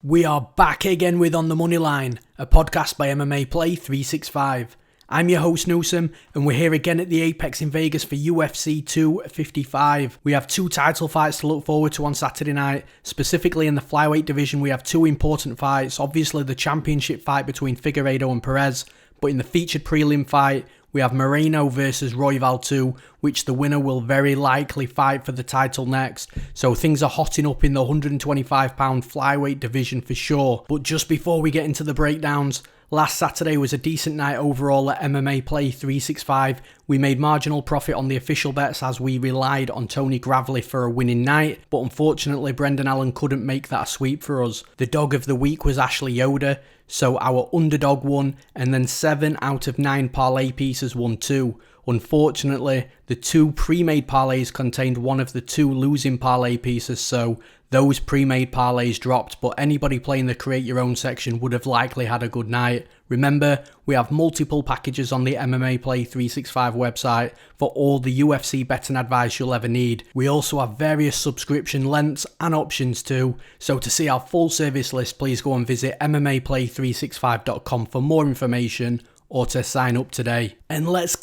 We are back again with On the Moneyline, a podcast by MMAPlay365. I'm your host Newsome, and we're here again at the Apex in Vegas for UFC 255. We have two title fights to look forward to on Saturday night. Specifically in the flyweight division, we have two important fights. Obviously the championship fight between Figueiredo and Perez, but in the featured prelim fight, we have Moreno versus Royval 2, which the winner will very likely fight for the title next. So things are hotting up in the 125-pound flyweight division for sure. But just before we get into the breakdowns, last Saturday was a decent night overall at MMAPlay365. We made marginal profit on the official bets as we relied on Tony Gravely for a winning night, but unfortunately Brendan Allen couldn't make that a sweep for us. The dog of the week was Ashley Yoder, so our underdog won, and then 7 out of 9 parlay pieces won too. Unfortunately, the two pre-made parlays contained one of the two losing parlay pieces, so those pre-made parlays dropped, but anybody playing the create your own section would have likely had a good night. Remember, we have multiple packages on the MMA Play 365 website for all the UFC betting advice you'll ever need. We also have various subscription lengths and options too, so to see our full service list, please go and visit MMAPlay365.com for more information or to sign up today. And let's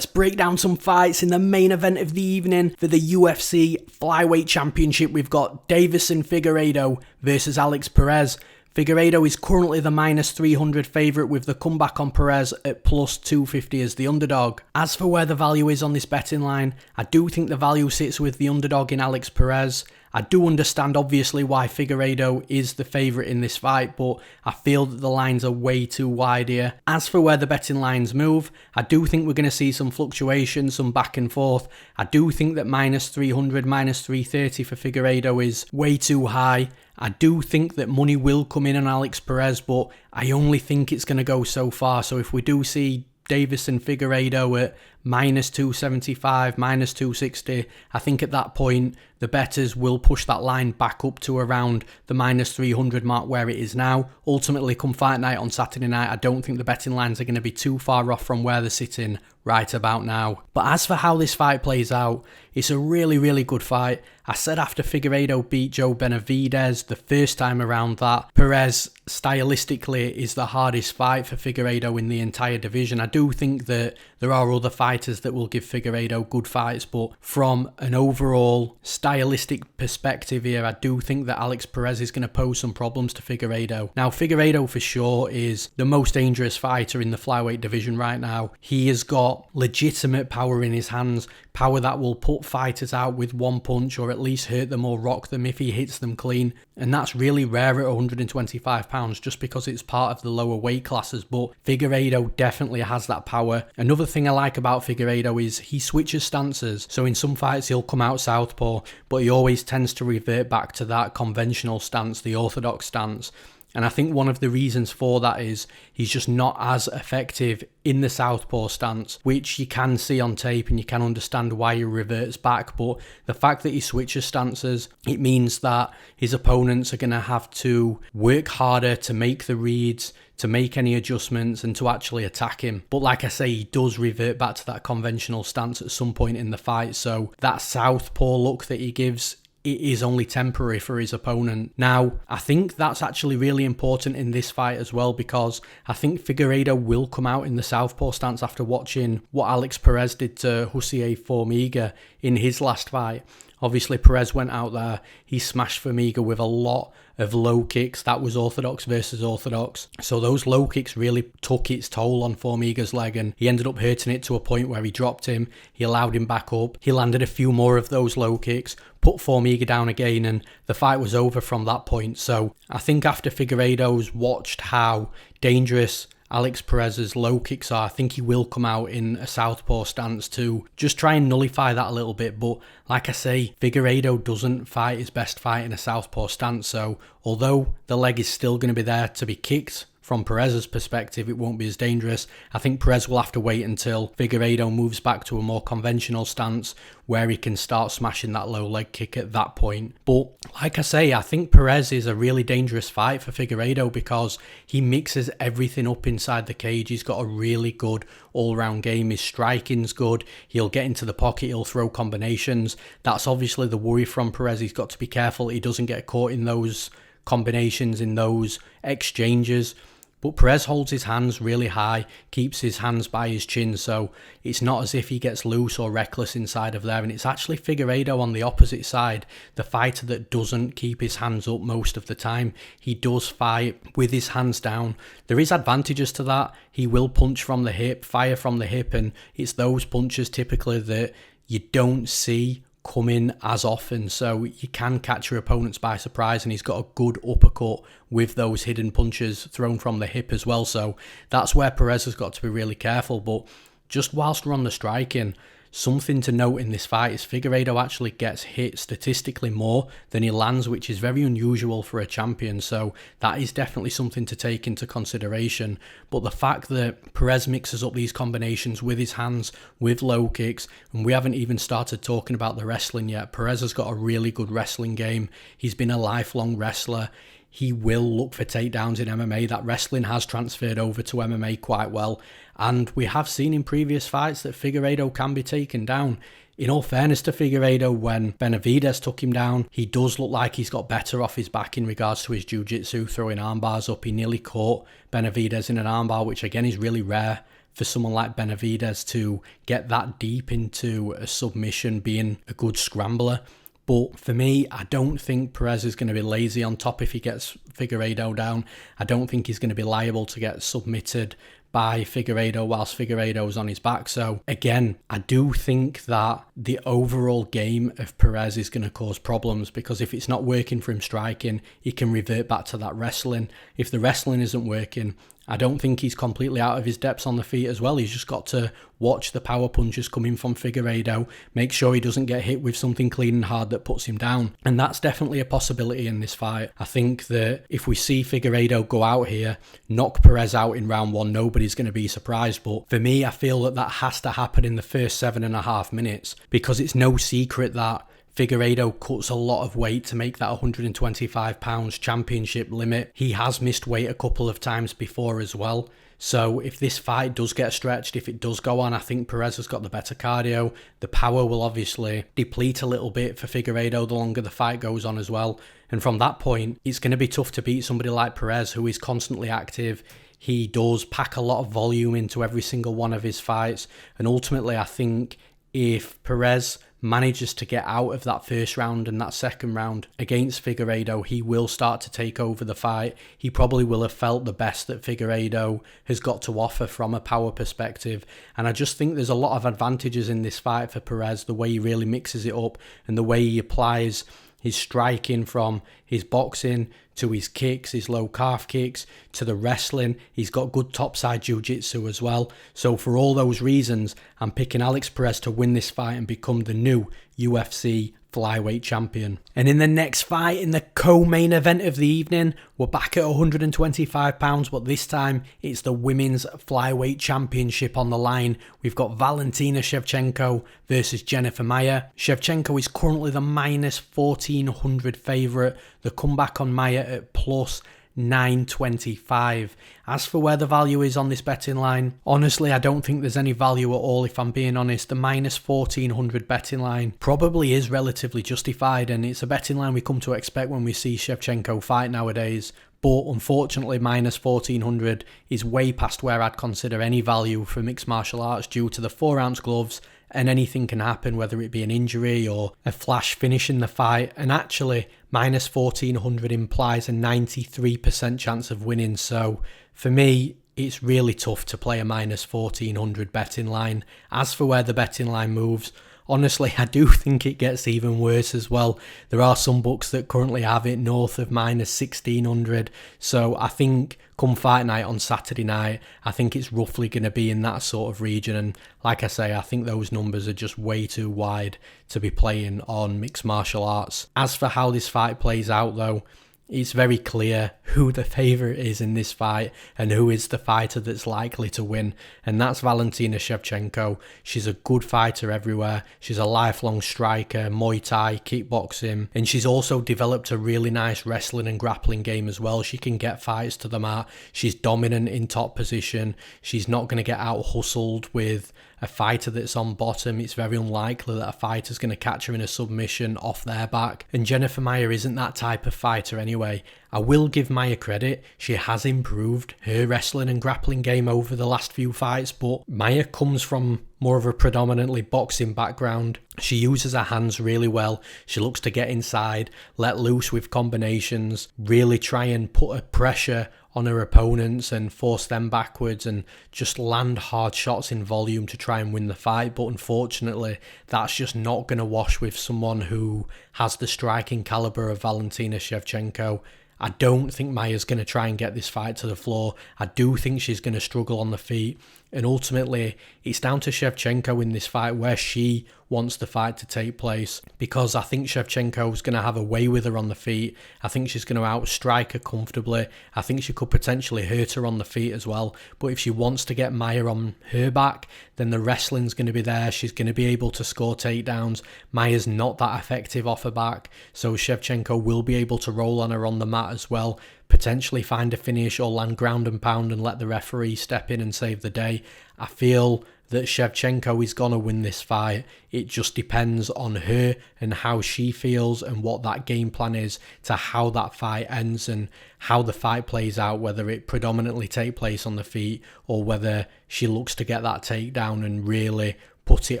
break down some fights in the main event of the evening for the UFC Flyweight Championship. We've got Deiveson Figueiredo versus Alex Perez. Figueiredo is currently the minus 300 favourite with the comeback on Perez at plus 250 as the underdog. As for where the value is on this betting line, I do think the value sits with the underdog in Alex Perez. I do understand obviously why Figueiredo is the favourite in this fight, but I feel that the lines are way too wide here. As for where the betting lines move, I do think we're going to see some fluctuation, some back and forth. I do think that minus 300, minus 330 for Figueiredo is way too high. I do think that money will come in on Alex Perez, but I only think it's going to go so far. So if we do see Deiveson Figueiredo at minus 275, minus 260, I think at that point the bettors will push that line back up to around the minus 300 mark where it is now. Ultimately, come fight night on Saturday night, I don't think the betting lines are going to be too far off from where they're sitting right about now. But as for how this fight plays out, it's a really good fight. I said after Figueiredo beat Joe Benavidez the first time around that Perez stylistically is the hardest fight for Figueiredo in the entire division. I do think that there are other fighters that will give Figueiredo good fights, but from an overall stylistic perspective here, I do think that Alex Perez is going to pose some problems to Figueiredo. Now, Figueiredo for sure is the most dangerous fighter in the flyweight division right now. He has got legitimate power in his hands, power that will put fighters out with one punch or at least hurt them or rock them if he hits them clean. And that's really rare at 125 pounds just because it's part of the lower weight classes, but Figueiredo definitely has that power. Another thing I like about Figueiredo is he switches stances. So in some fights he'll come out southpaw, but he always tends to revert back to that conventional stance, the orthodox stance. And I think one of the reasons for that is he's just not as effective in the southpaw stance, which you can see on tape and you can understand why he reverts back. But the fact that he switches stances, it means that his opponents are going to have to work harder to make the reads, to make any adjustments and to actually attack him. But like I say, he does revert back to that conventional stance at some point in the fight. So that southpaw look that he gives, it is only temporary for his opponent. Now, I think that's actually really important in this fight as well, because I think Figueiredo will come out in the southpaw stance after watching what Alex Perez did to Jussier Formiga in his last fight. Obviously, Perez went out there, he smashed Formiga with a lot of low kicks. That was orthodox versus orthodox. So those low kicks really took its toll on Formiga's leg, and he ended up hurting it to a point where he dropped him. He allowed him back up. He landed a few more of those low kicks, put Formiga down again, and the fight was over from that point. So I think after Figueiredo's watched how dangerous Alex Perez's low kicks are, I think he will come out in a southpaw stance to just try and nullify that a little bit. But like I say, Figueiredo doesn't fight his best fight in a southpaw stance, so although the leg is still going to be there to be kicked, from Perez's perspective, it won't be as dangerous. I think Perez will have to wait until Figueiredo moves back to a more conventional stance where he can start smashing that low leg kick at that point. But like I say, I think Perez is a really dangerous fight for Figueiredo because he mixes everything up inside the cage. He's got a really good all-round game. His striking's good. He'll get into the pocket. He'll throw combinations. That's obviously the worry from Perez. He's got to be careful he doesn't get caught in those combinations in those exchanges. But Perez holds his hands really high, keeps his hands by his chin, so it's not as if he gets loose or reckless inside of there. And it's actually Figueiredo on the opposite side, the fighter that doesn't keep his hands up most of the time. He does fight with his hands down. There is advantages to that. He will punch from the hip, fire from the hip, and it's those punches typically that you don't see come in as often, so you can catch your opponents by surprise, and he's got a good uppercut with those hidden punches thrown from the hip as well, so that's where Perez has got to be really careful. But just whilst we're on the striking, something to note in this fight is Figueiredo actually gets hit statistically more than he lands, which is very unusual for a champion, so that is definitely something to take into consideration. But the fact that Perez mixes up these combinations with his hands, with low kicks, and we haven't even started talking about the wrestling yet. Perez has got a really good wrestling game. He's been a lifelong wrestler. He will look for takedowns in MMA. That wrestling has transferred over to MMA quite well. And we have seen in previous fights that Figueiredo can be taken down. In all fairness to Figueiredo, when Benavidez took him down, he does look like he's got better off his back in regards to his jiu-jitsu, throwing arm bars up. He nearly caught Benavidez in an armbar, which again is really rare for someone like Benavidez to get that deep into a submission, being a good scrambler. But for me, I don't think Perez is going to be lazy on top if he gets Figueiredo down. I don't think he's going to be liable to get submitted by Figueiredo whilst Figueiredo's on his back. So again, I do think that the overall game of Perez is going to cause problems, because if it's not working for him striking, he can revert back to that wrestling. If the wrestling isn't working, I don't think he's completely out of his depths on the feet as well. He's just got to watch the power punches coming from Figueiredo, make sure he doesn't get hit with something clean and hard that puts him down. And that's definitely a possibility in this fight. I think that if we see Figueiredo go out here, knock Perez out in round one, nobody's going to be surprised. But for me, I feel that that has to happen in the first 7.5 minutes, because it's no secret that Figueiredo cuts a lot of weight to make that 125 pounds championship limit. He has missed weight a couple of times before as well. So if this fight does get stretched, if it does go on, I think Perez has got the better cardio. The power will obviously deplete a little bit for Figueiredo the longer the fight goes on as well. And from that point, it's going to be tough to beat somebody like Perez, who is constantly active. He does pack a lot of volume into every single one of his fights. And ultimately, I think if Perez manages to get out of that first round and that second round against Figueiredo, he will start to take over the fight. He probably will have felt the best that Figueiredo has got to offer from a power perspective. And I just think there's a lot of advantages in this fight for Perez, the way he really mixes it up and the way he applies his striking from his boxing to his kicks, his low calf kicks, to the wrestling. He's got good topside jiu-jitsu as well. So for all those reasons, I'm picking Alex Perez to win this fight and become the new UFC flyweight champion. And in the next fight, in the co-main event of the evening, we're back at 125 pounds, but this time it's the women's flyweight championship on the line. We've got Valentina Shevchenko versus Jennifer Maia. Shevchenko is currently the minus 1400 favourite. The comeback on Maia at plus 925. As for where the value is on this betting line, honestly, I don't think there's any value at all, if I'm being honest. The minus 1400 betting line probably is relatively justified, and it's a betting line we come to expect when we see Shevchenko fight nowadays. But unfortunately, minus 1400 is way past where I'd consider any value for mixed martial arts due to the 4-ounce gloves, and anything can happen, whether it be an injury or a flash finish in the fight. And actually, minus 1400 implies a 93% chance of winning. So for me, it's really tough to play a minus 1400 betting line. As for where the betting line moves, honestly, I do think it gets even worse as well. There are some books that currently have it north of minus 1600. So I think come fight night on Saturday night, I think it's roughly going to be in that sort of region. And like I say, I think those numbers are just way too wide to be playing on mixed martial arts. As for how this fight plays out though, it's very clear who the favourite is in this fight and who is the fighter that's likely to win, and that's Valentina Shevchenko. She's a good fighter everywhere. She's a lifelong striker, Muay Thai, kickboxing, and she's also developed a really nice wrestling and grappling game as well. She can get fights to the mat. She's dominant in top position. She's not going to get out hustled with a fighter that's on bottom, it's very unlikely that a fighter's going to catch her in a submission off their back. And Jennifer Maia isn't that type of fighter anyway. I will give Maia credit, she has improved her wrestling and grappling game over the last few fights, but Maia comes from more of a predominantly boxing background. She uses her hands really well, she looks to get inside, let loose with combinations, really try and put a pressure on her opponents and force them backwards and just land hard shots in volume to try and win the fight. But unfortunately, that's just not going to wash with someone who has the striking caliber of Valentina Shevchenko. I don't think Maia's going to try and get this fight to the floor. I do think she's going to struggle on the feet. And ultimately, it's down to Shevchenko in this fight where she wants the fight to take place, because I think Shevchenko's going to have a way with her on the feet. I think she's going to outstrike her comfortably. I think she could potentially hurt her on the feet as well. But if she wants to get Maia on her back, then the wrestling's going to be there. She's going to be able to score takedowns. Maia's not that effective off her back, so Shevchenko will be able to roll on her on the mat as well, potentially find a finish or land ground and pound and let the referee step in and save the day. I feel that Shevchenko is going to win this fight. It just depends on her and how she feels and what that game plan is to how that fight ends and how the fight plays out, whether it predominantly take place on the feet or whether she looks to get that takedown and really put it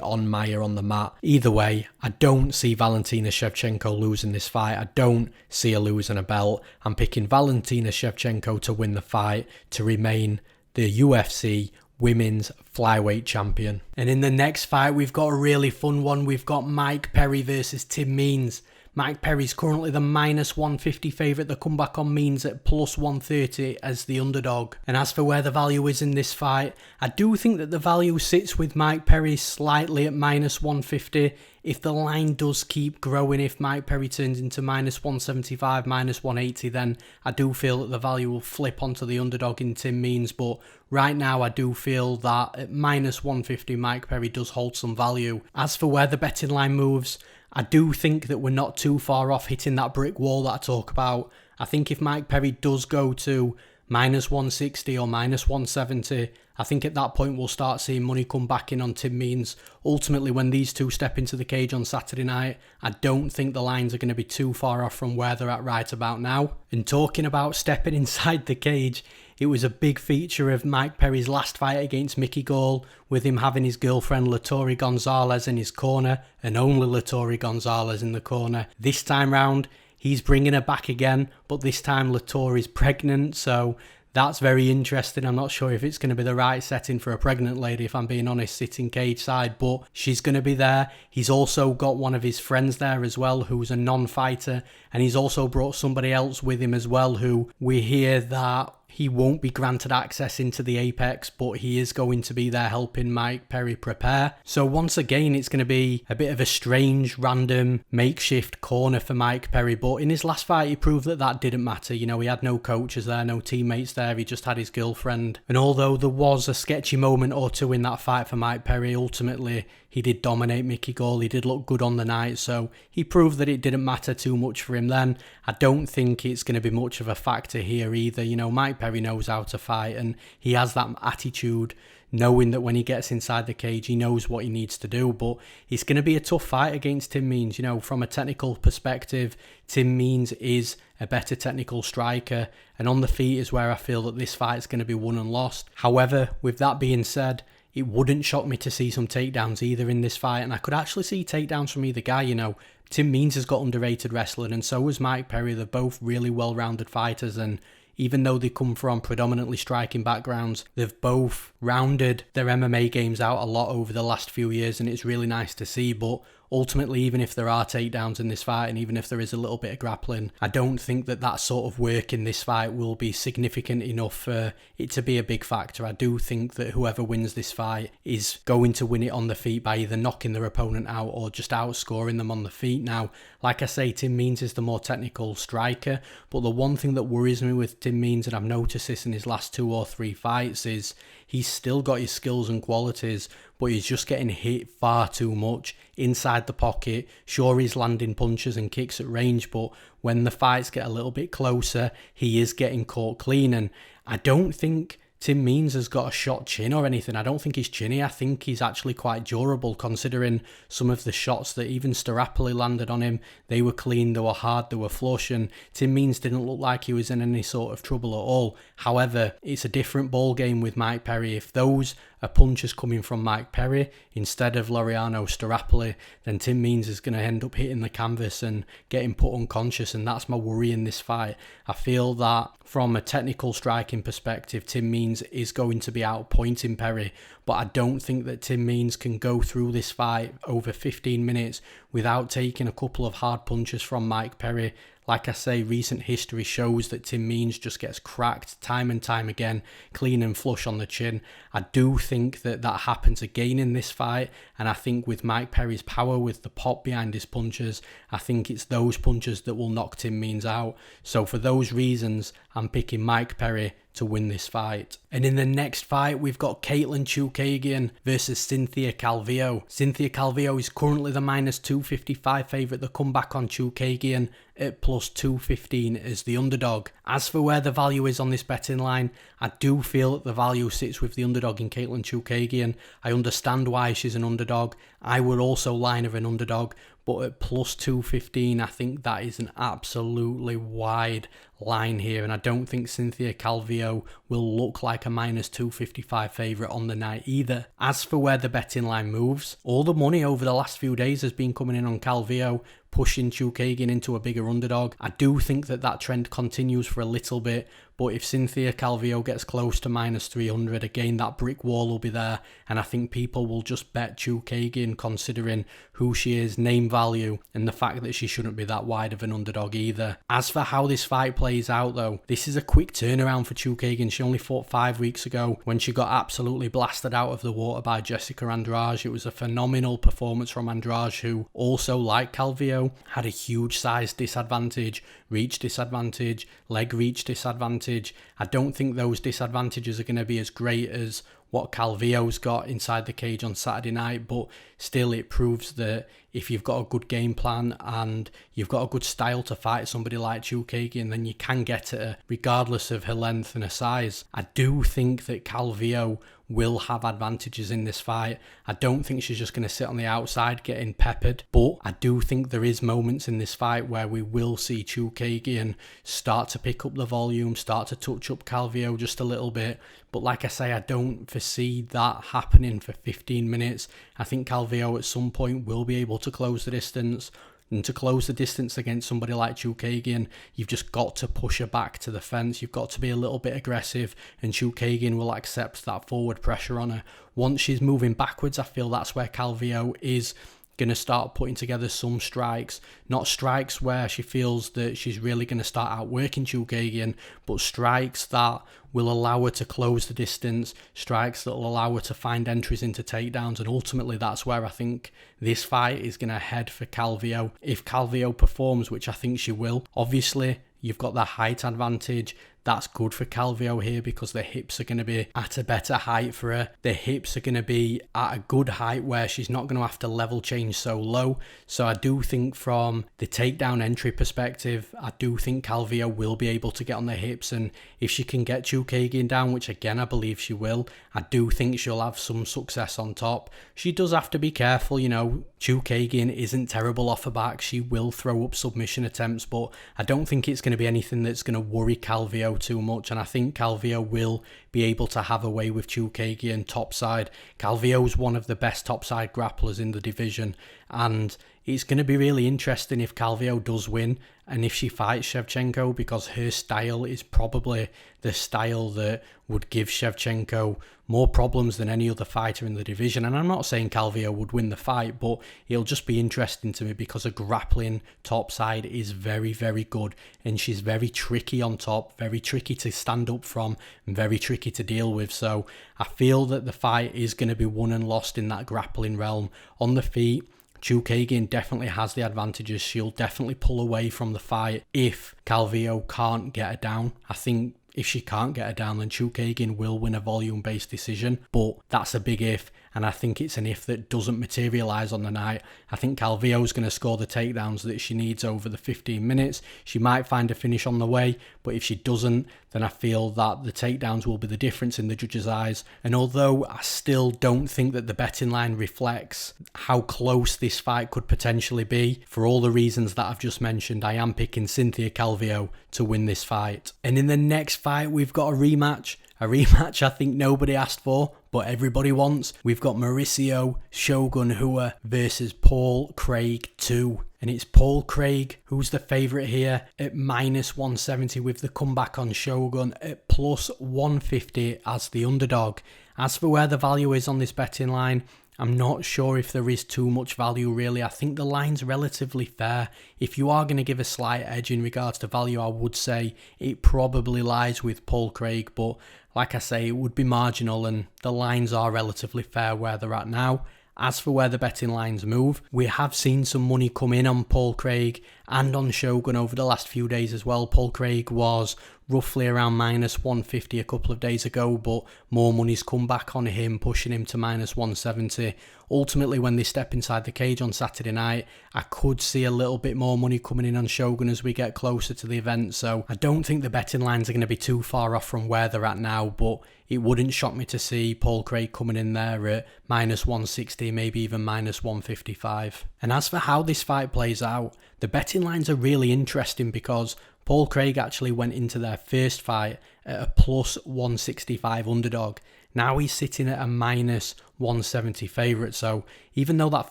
on Maia on the mat. Either way, I don't see Valentina Shevchenko losing this fight. I don't see her losing a belt. I'm picking Valentina Shevchenko to win the fight, to remain the UFC Women's Flyweight Champion. And in the next fight, we've got a really fun one. We've got Mike Perry versus Tim Means. Mike Perry's currently the -150 favourite. The comeback on Means at +130 as the underdog. And as for where the value is in this fight, I do think that the value sits with Mike Perry slightly at -150. If the line does keep growing, if Mike Perry turns into -175, -180, then I do feel that the value will flip onto the underdog in Tim Means. But right now, I do feel that at -150, Mike Perry does hold some value. As for where the betting line moves, I do think that we're not too far off hitting that brick wall that I talk about. I think if Mike Perry does go to -160 or -170, I think at that point we'll start seeing money come back in on Tim Means. Ultimately, when these two step into the cage on Saturday night, I don't think the lines are going to be too far off from where they're at right about now. And talking about stepping inside the cage, it was a big feature of Mike Perry's last fight against Mickey Gall, with him having his girlfriend Latore Gonzalez in his corner, and only Latore Gonzalez in the corner. This time round, he's bringing her back again, but this time Latore is pregnant, so that's very interesting. I'm not sure if it's going to be the right setting for a pregnant lady, if I'm being honest, sitting cage side, but she's going to be there. He's also got one of his friends there as well, who's a non-fighter, and he's also brought somebody else with him as well, who we hear that he won't be granted access into the Apex, but he is going to be there helping Mike Perry prepare. So once again, it's going to be a bit of a strange, random, makeshift corner for Mike Perry. But in his last fight, he proved that that didn't matter. You know, he had no coaches there, no teammates there. He just had his girlfriend. And although there was a sketchy moment or two in that fight for Mike Perry, ultimately, he did dominate Mickey Gall. He did look good on the night, so he proved that it didn't matter too much for him then. I don't think it's going to be much of a factor here either. You know, Mike Perry knows how to fight, and he has that attitude, knowing that when he gets inside the cage, he knows what he needs to do. But it's going to be a tough fight against Tim Means. You know, from a technical perspective, Tim Means is a better technical striker, and on the feet is where I feel that this fight is going to be won and lost. However, with that being said, it wouldn't shock me to see some takedowns either in this fight, and I could actually see takedowns from either guy. You know, Tim Means has got underrated wrestling, and so has Mike Perry. They're both really well-rounded fighters, and even though they come from predominantly striking backgrounds, they've both rounded their MMA games out a lot over the last few years, and it's really nice to see. But ultimately, even if there are takedowns in this fight, and even if there is a little bit of grappling, I don't think that that sort of work in this fight will be significant enough for it to be a big factor. I do think that whoever wins this fight is going to win it on the feet by either knocking their opponent out or just outscoring them on the feet. Now, like I say, Tim Means is the more technical striker, but the one thing that worries me with Tim Means, and I've noticed this in his last 2 or 3 fights, is he's still got his skills and qualities, but he's just getting hit far too much inside the pocket. Sure, he's landing punches and kicks at range, but when the fights get a little bit closer, he is getting caught clean. And I don't think Tim Means has got a shot chin or anything. I don't think he's chinny. I think he's actually quite durable, considering some of the shots that even Starapoli landed on him. They were clean, they were hard, they were flush, and Tim Means didn't look like he was in any sort of trouble at all. However, it's a different ball game with Mike Perry. If those are punches coming from Mike Perry instead of Laureano Starapoli, then Tim Means is going to end up hitting the canvas and getting put unconscious, and that's my worry in this fight. I feel that from a technical striking perspective, Tim Means is going to be outpointing Perry, but I don't think that Tim Means can go through this fight over 15 minutes without taking a couple of hard punches from Mike Perry. Like I say, recent history shows that Tim Means just gets cracked time and time again, clean and flush on the chin. I do think that happens again in this fight, and I think with Mike Perry's power, with the pop behind his punches, I think it's those punches that will knock Tim Means out. So for those reasons, I'm picking Mike Perry to win this fight. And in the next fight, we've got Katlyn Chookagian versus Cynthia Calvillo. Cynthia Calvillo is currently the minus 255 favourite. The comeback on Chookagian at plus 215 as the underdog. As for where the value is on this betting line, I do feel that the value sits with the underdog in Katlyn Chookagian. I understand why she's an underdog. I would also line her an underdog, but at plus 215, I think that is an absolutely wide line here, and I don't think Cynthia Calvillo will look like a minus 255 favourite on the night either. As for where the betting line moves, all the money over the last few days has been coming in on Calvillo, pushing Chookagian into a bigger underdog. I do think that trend continues for a little bit, but if Cynthia Calvillo gets close to minus 300, again, that brick wall will be there, and I think people will just bet Chookagian considering who she is, name value, and the fact that she shouldn't be that wide of an underdog either. As for how this fight plays out though, this is a quick turnaround for Chookagian. She only fought 5 weeks ago when she got absolutely blasted out of the water by Jessica Andrade. It was a phenomenal performance from Andrade, who also, like Calvillo, had a huge size disadvantage, reach disadvantage, leg reach disadvantage. I don't think those disadvantages are going to be as great as what Calvillo's got inside the cage on Saturday night, but still it proves that if you've got a good game plan and you've got a good style to fight somebody like Chookagian, then you can get at her regardless of her length and her size. I do think that Calvillo will have advantages in this fight. I don't think she's just going to sit on the outside getting peppered, but I do think there is moments in this fight where we will see Chookagian start to pick up the volume, start to touch up Calvillo just a little bit. But like I say, I don't foresee that happening for 15 minutes. I think Calvillo at some point will be able to close the distance. And to close the distance against somebody like Chookagian, you've just got to push her back to the fence. You've got to be a little bit aggressive, and Chookagian will accept that forward pressure on her. Once she's moving backwards, I feel that's where Calvillo is going to start putting together some strikes. Not strikes where she feels that she's really going to start outworking Chookagian, but strikes that will allow her to close the distance, strikes that will allow her to find entries into takedowns, and ultimately that's where I think this fight is going to head for Calvillo. If Calvillo performs, which I think she will, obviously you've got the height advantage. That's good for Calvillo here because the hips are going to be at a better height for her. The hips are going to be at a good height where she's not going to have to level change so low. So I do think from the takedown entry perspective, I do think Calvillo will be able to get on the hips, and if she can get Chookagian down, which again I believe she will, I do think she'll have some success on top. She does have to be careful, you know, Chookagian isn't terrible off her back. She will throw up submission attempts, but I don't think it's going to be anything that's going to worry Calvillo too much, and I think Calvillo will be able to have a way with Chookagian topside. Calvillo's one of the best topside grapplers in the division, and it's going to be really interesting if Calvillo does win and if she fights Shevchenko, because her style is probably the style that would give Shevchenko more problems than any other fighter in the division. And I'm not saying Calvillo would win the fight, but it'll just be interesting to me because her grappling topside is very, very good, and she's very tricky on top, very tricky to stand up from, and very tricky to deal with. So I feel that the fight is going to be won and lost in that grappling realm. On the feet, Chookagian definitely has the advantages. She'll definitely pull away from the fight if Calvillo can't get her down. I think if she can't get her down, then Chookagian will win a volume-based decision, but that's a big if. and I think it's an if that doesn't materialise on the night. I think Calvillo's going to score the takedowns that she needs over the 15 minutes. She might find a finish on the way, but if she doesn't, then I feel that the takedowns will be the difference in the judges' eyes. And although I still don't think that the betting line reflects how close this fight could potentially be, for all the reasons that I've just mentioned, I am picking Cynthia Calvillo to win this fight. And in the next fight, we've got a rematch. A rematch I think nobody asked for, but everybody wants. We've got Mauricio Shogun Hua versus Paul Craig 2. And it's Paul Craig who's the favourite here at -170 with the comeback on Shogun at +150 as the underdog. As for where the value is on this betting line, I'm not sure if there is too much value really. I think the line's relatively fair. If you are going to give a slight edge in regards to value, I would say it probably lies with Paul Craig, but like I say, it would be marginal and the lines are relatively fair where they're at now. As for where the betting lines move, we have seen some money come in on Paul Craig and on Shogun over the last few days as well. Paul Craig was roughly around -150 a couple of days ago, but more money's come back on him, pushing him to -170. Ultimately, when they step inside the cage on Saturday night, I could see a little bit more money coming in on Shogun as we get closer to the event, so I don't think the betting lines are going to be too far off from where they're at now, but it wouldn't shock me to see Paul Craig coming in there at -160, maybe even -155. And as for how this fight plays out, the betting lines are really interesting because Paul Craig actually went into their first fight at a +165 underdog. Now he's sitting at a -170 favourite, so even though that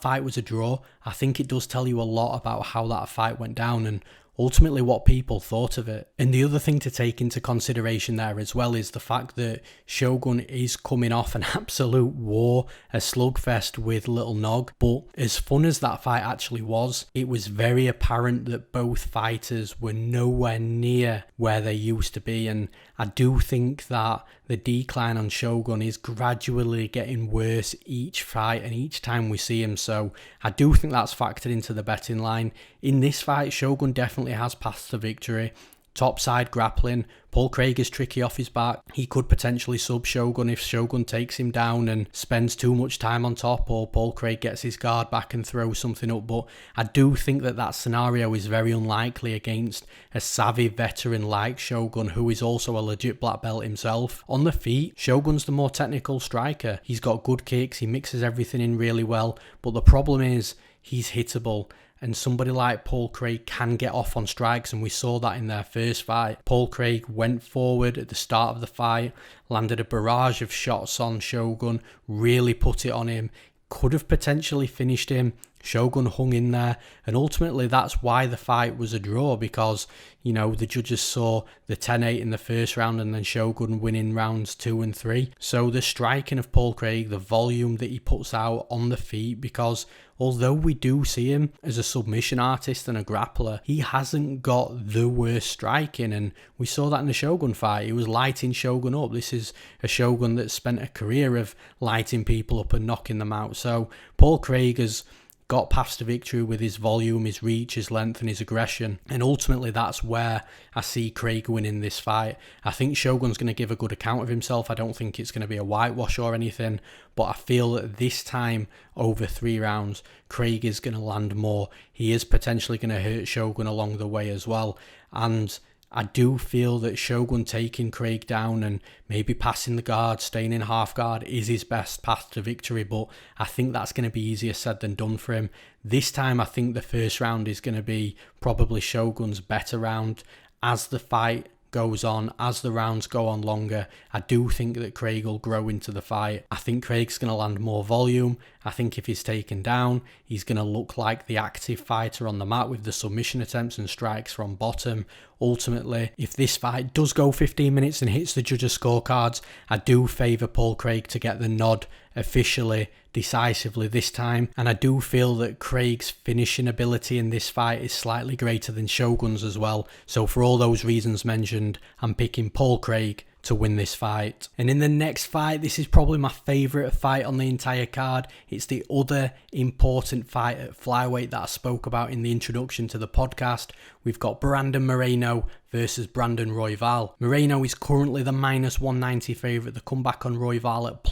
fight was a draw, I think it does tell you a lot about how that fight went down and ultimately what people thought of it. And the other thing to take into consideration there as well is the fact that Shogun is coming off an absolute war, a slugfest with Little Nog. But as fun as that fight actually was, it was very apparent that both fighters were nowhere near where they used to be, and I do think that the decline on Shogun is gradually getting worse each fight and each time we see him, so I do think that's factored into the betting line. In this fight, Shogun definitely has passed to victory. Top side grappling. Paul Craig is tricky off his back. He could potentially sub Shogun if Shogun takes him down and spends too much time on top, or Paul Craig gets his guard back and throws something up. But I do think that scenario is very unlikely against a savvy veteran like Shogun, who is also a legit black belt himself. On the feet, Shogun's the more technical striker. He's got good kicks. He mixes everything in really well. But the problem is he's hittable. And somebody like Paul Craig can get off on strikes, and we saw that in their first fight. Paul Craig went forward at the start of the fight, landed a barrage of shots on Shogun, really put it on him, could have potentially finished him. Shogun hung in there, and ultimately that's why the fight was a draw, because, you know, the judges saw the 10-8 in the first round and then Shogun winning rounds 2 and 3. So the striking of Paul Craig, the volume that he puts out on the feet, because although we do see him as a submission artist and a grappler, he hasn't got the worst striking, and we saw that in the Shogun fight. He was lighting Shogun up. This is a Shogun that spent a career of lighting people up and knocking them out. So Paul Craig has got past the victory with his volume, his reach, his length and his aggression, and ultimately that's where I see Craig winning this fight. I think Shogun's going to give a good account of himself. I don't think it's going to be a whitewash or anything, but I feel that this time over 3 rounds Craig is going to land more. He is potentially going to hurt Shogun along the way as well, and I do feel that Shogun taking Craig down and maybe passing the guard, staying in half guard is his best path to victory, but I think that's going to be easier said than done for him. This time I think the first round is going to be probably Shogun's better round. As the fight goes on, as the rounds go on longer, I do think that Craig will grow into the fight. I think Craig's going to land more volume. I think if he's taken down, he's going to look like the active fighter on the mat with the submission attempts and strikes from bottom. Ultimately, if this fight does go 15 minutes and hits the judges' scorecards, I do favour Paul Craig to get the nod officially, decisively this time, and I do feel that Craig's finishing ability in this fight is slightly greater than Shogun's as well. So for all those reasons mentioned, I'm picking Paul Craig to win this fight. And in the next fight, this is probably my favourite fight on the entire card. It's the other important fight at flyweight that I spoke about in the introduction to the podcast. We've got Brandon Moreno versus Brandon Royval. Moreno is currently the -190 favourite. The comeback on Royval at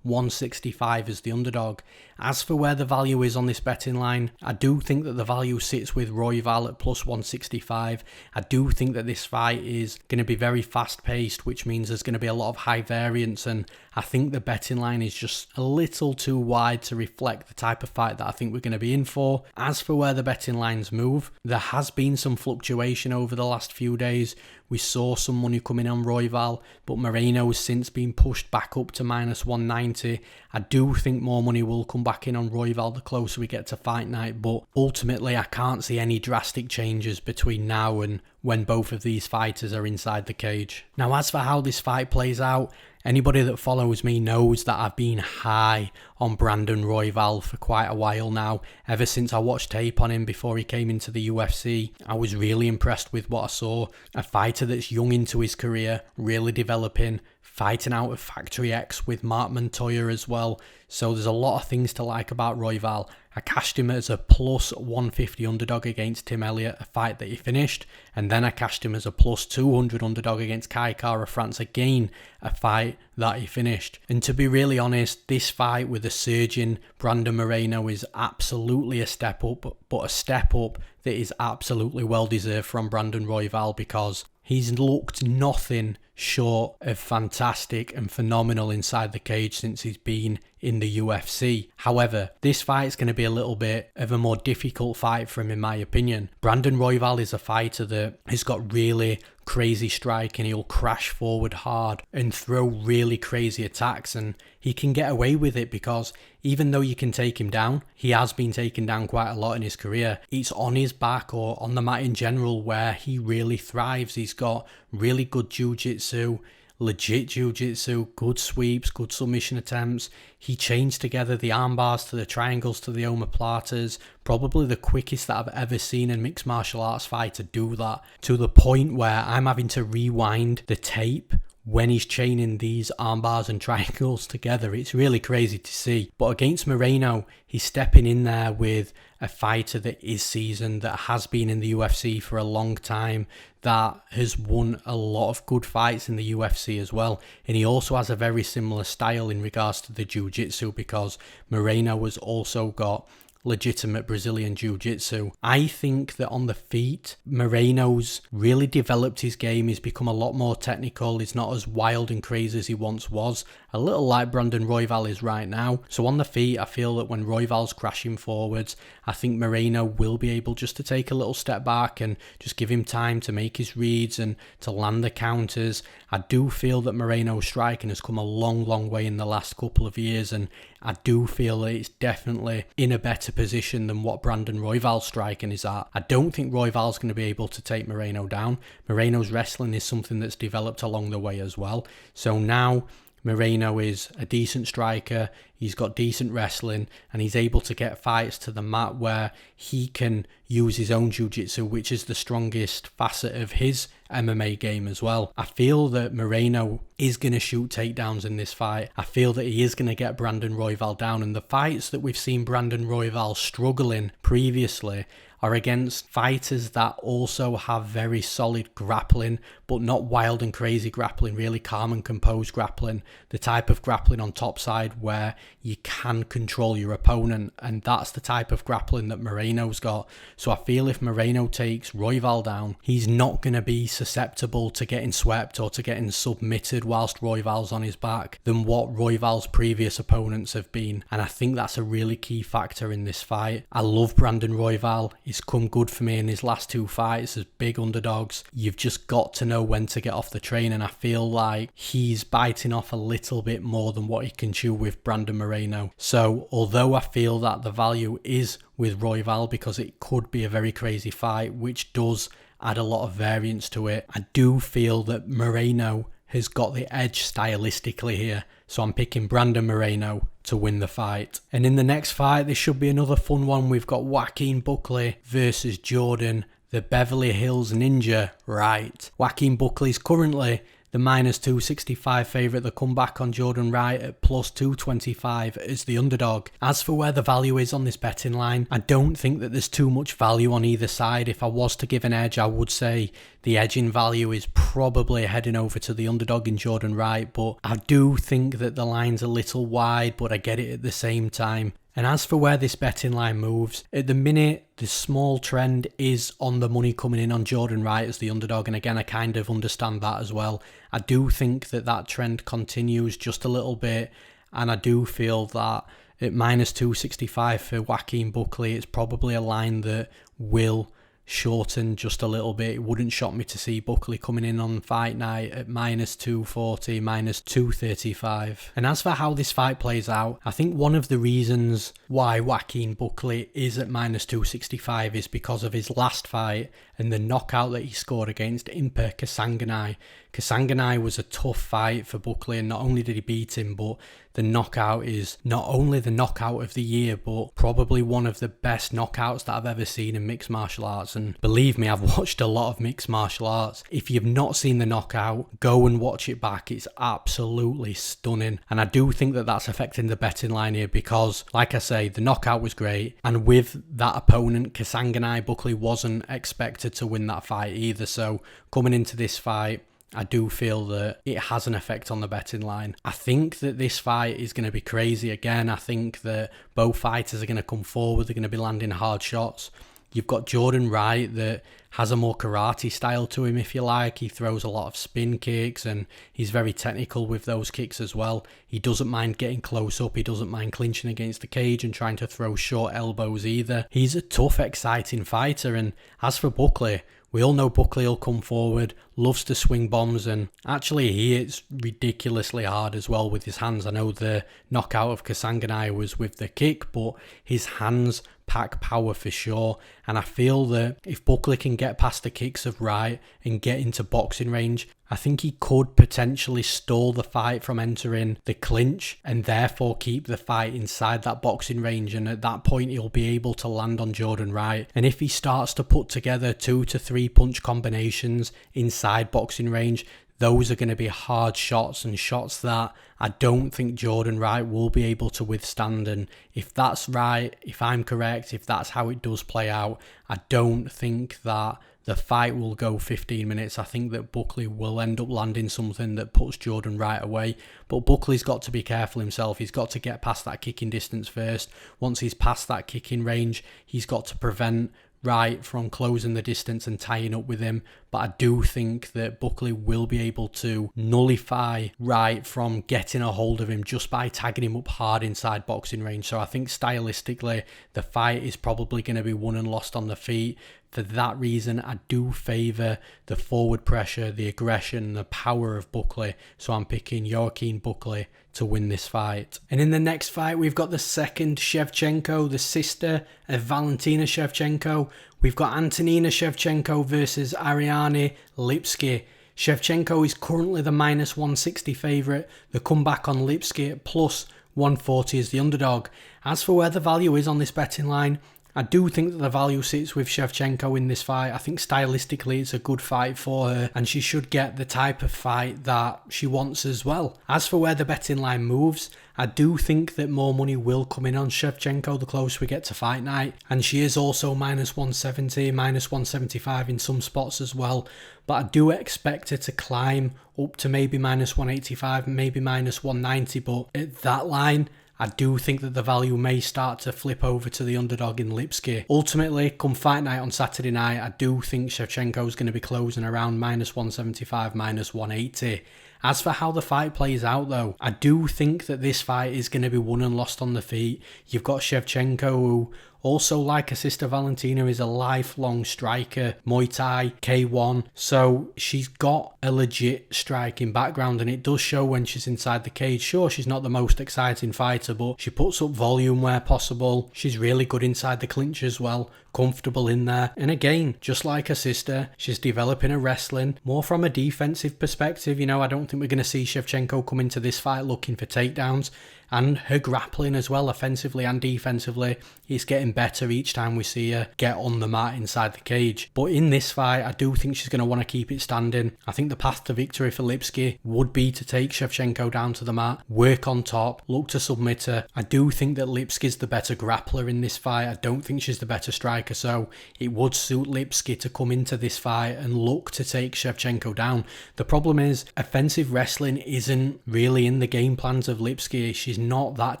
165 as the underdog. As for where the value is on this betting line, I do think that the value sits with Royval at plus 165. I do think that this fight is going to be very fast paced, which means there's going to be a lot of high variance, and I think the betting line is just a little too wide to reflect the type of fight that I think we're going to be in for. As for where the betting lines move, there has been some fluctuation over the last few days. We saw some money coming on Royval, but Moreno has since been pushed back up to minus 190. I do think more money will come back in on Royval the closer we get to fight night, but ultimately I can't see any drastic changes between now and when both of these fighters are inside the cage. Now, as for how this fight plays out, anybody that follows me knows that I've been high on Brandon Royval for quite a while now. Ever since I watched tape on him before he came into the UFC, I was really impressed with what I saw. A fighter that's young into his career, really developing, fighting out of Factory X with Mark Montoya as well. So there's a lot of things to like about Royval. I cashed him as a plus 150 underdog against Tim Elliott, a fight that he finished. And then I cashed him as a plus 200 underdog against Kai Kara France, again, a fight that he finished. And to be really honest, this fight with a surging Brandon Moreno is absolutely a step up, but a step up that is absolutely well deserved from Brandon Royval, because he's looked nothing short of fantastic and phenomenal inside the cage since he's been in the UFC. However, this fight is going to be a little bit of a more difficult fight for him, in my opinion. Brandon Royval is a fighter that has got really crazy strike, and he'll crash forward hard and throw really crazy attacks, and he can get away with it because even though you can take him down, he has been taken down quite a lot in his career. It's on his back or on the mat in general where he really thrives. He's got really good jiu-jitsu, legit jiu-jitsu, good sweeps, good submission attempts. He chains together the arm bars to the triangles to the omoplatas, probably the quickest that I've ever seen a mixed martial arts fighter do that, to the point where I'm having to rewind the tape when he's chaining these arm bars and triangles together. It's really crazy to see. But against Moreno, he's stepping in there with a fighter that is seasoned, that has been in the UFC for a long time, that has won a lot of good fights in the UFC as well. And he also has a very similar style in regards to the jiu-jitsu, because Moreno has also got legitimate Brazilian jiu-jitsu. I think that on the feet, Moreno's really developed his game. He's become a lot more technical. He's not as wild and crazy as he once was, a little like Brandon Royval is right now. So on the feet, I feel that when Royval's crashing forwards, I think Moreno will be able just to take a little step back and just give him time to make his reads and to land the counters. I do feel that Moreno's striking has come a long way in the last couple of years, and I do feel that it's definitely in a better position than what Brandon Royval's striking is at. I don't think Royval's going to be able to take Moreno down. Moreno's wrestling is something that's developed along the way as well. So now Moreno is a decent striker, he's got decent wrestling, and he's able to get fights to the mat where he can use his own jiu-jitsu, which is the strongest facet of his MMA game as well. I feel that Moreno is going to shoot takedowns in this fight. I feel that he is going to get Brandon Royval down, and the fights that we've seen Brandon Royval struggling previously are against fighters that also have very solid grappling, but not wild and crazy grappling, really calm and composed grappling, the type of grappling on top side where you can control your opponent, and that's the type of grappling that Moreno's got. So I feel if Moreno takes Royval down, he's not going to be susceptible to getting swept or to getting submitted whilst Royval's on his back than what Royval's previous opponents have been, and I think that's a really key factor in this fight. I love Brandon Royval. He's come good for me in his last two fights as big underdogs. You've just got to know when to get off the train, and I feel like he's biting off a little bit more than what he can chew with Brandon Moreno. So although I feel that the value is with Royval because it could be a very crazy fight, which does add a lot of variance to it, I do feel that Moreno has got the edge stylistically here. So I'm picking Brandon Moreno to win the fight. And in the next fight, this should be another fun one. We've got Joaquin Buckley versus Jordan, the Beverly Hills Ninja, Wright. Joaquin Buckley's currently the -265 favourite, the comeback on Jordan Wright at +225 as the underdog. As for where the value is on this betting line, I don't think that there's too much value on either side. If I was to give an edge, I would say the edge in value is probably heading over to the underdog in Jordan Wright, but I do think that the line's a little wide, but I get it at the same time. And as for where this betting line moves, at the minute, the small trend is on the money coming in on Jordan Wright as the underdog. And again, I kind of understand that as well. I do think that that trend continues just a little bit. And I do feel that at -265 for Joaquin Buckley, it's probably a line that will shorten just a little bit. It wouldn't shock me to see Buckley coming in on fight night at -240, -235. And as for how this fight plays out, I think one of the reasons why Joaquin Buckley is at -265 is because of his last fight and the knockout that he scored against Imper Kasanganay. Kasanganay was a tough fight for Buckley, and not only did he beat him, but the knockout is not only the knockout of the year, but probably one of the best knockouts that I've ever seen in mixed martial arts. And believe me, I've watched a lot of mixed martial arts. If you've not seen the knockout, go and watch it back. It's absolutely stunning. And I do think that that's affecting the betting line here because, like I say, the knockout was great. And with that opponent, Kasanganay, Buckley wasn't expected to win that fight either. So coming into this fight, I do feel that it has an effect on the betting line. I think that this fight is going to be crazy again. I think that both fighters are going to come forward. They're going to be landing hard shots. You've got Jordan Wright that has a more karate style to him, if you like. He throws a lot of spin kicks and he's very technical with those kicks as well. He doesn't mind getting close up. He doesn't mind clinching against the cage and trying to throw short elbows either. He's a tough, exciting fighter. And as for Buckley, we all know Buckley will come forward, loves to swing bombs, and actually he hits ridiculously hard as well with his hands. I know the knockout of Kasanganay was with the kick, but his hands pack power for sure. And I feel that if Buckley can get past the kicks of Wright and get into boxing range, I think he could potentially stall the fight from entering the clinch and therefore keep the fight inside that boxing range. And at that point, he'll be able to land on Jordan Wright. And if he starts to put together 2 to 3 punch combinations inside boxing range, those are going to be hard shots and shots that I don't think Jordan Wright will be able to withstand. And if that's right, if I'm correct, if that's how it does play out, I don't think that the fight will go 15 minutes. I think that Buckley will end up landing something that puts Jordan Wright away. But Buckley's got to be careful himself. He's got to get past that kicking distance first. Once he's past that kicking range, he's got to prevent Wright from closing the distance and tying up with him. But I do think that Buckley will be able to nullify Wright from getting a hold of him just by tagging him up hard inside boxing range. So I think stylistically the fight is probably going to be won and lost on the feet. For that reason, I do favour the forward pressure, the aggression, the power of Buckley. So I'm picking Joaquin Buckley to win this fight. And in the next fight, we've got the second Shevchenko, the sister of Valentina Shevchenko. We've got Antonina Shevchenko versus Ariane Lipski. Shevchenko is currently the -160 favourite. The comeback on Lipski at +140 is the underdog. As for where the value is on this betting line, I do think that the value sits with Shevchenko in this fight. I think stylistically it's a good fight for her and she should get the type of fight that she wants as well. As for where the betting line moves, I do think that more money will come in on Shevchenko the closer we get to fight night, and she is also -170, -175 in some spots as well. But I do expect her to climb up to maybe -185, maybe -190, but at that line, I do think that the value may start to flip over to the underdog in Lipski. Ultimately, come fight night on Saturday night, I do think Shevchenko is going to be closing around -175, -180. As for how the fight plays out though, I do think that this fight is going to be won and lost on the feet. You've got Shevchenko, who also, like her sister Valentina, is a lifelong striker, Muay Thai, K1. So she's got a legit striking background and it does show when she's inside the cage. Sure, she's not the most exciting fighter, but she puts up volume where possible. She's really good inside the clinch as well, comfortable in there. And again, just like her sister, she's developing her wrestling more from a defensive perspective. You know, I don't think we're going to see Shevchenko come into this fight looking for takedowns. and her grappling as well, offensively and defensively. It's getting better each time we see her get on the mat inside the cage. But in this fight, I do think she's going to want to keep it standing. I think the path to victory for Lipski would be to take Shevchenko down to the mat, work on top, look to submit her. I do think that Lipski's the better grappler in this fight. I don't think she's the better striker, so it would suit Lipski to come into this fight and look to take Shevchenko down. The problem is, offensive wrestling isn't really in the game plans of Lipski. She's not that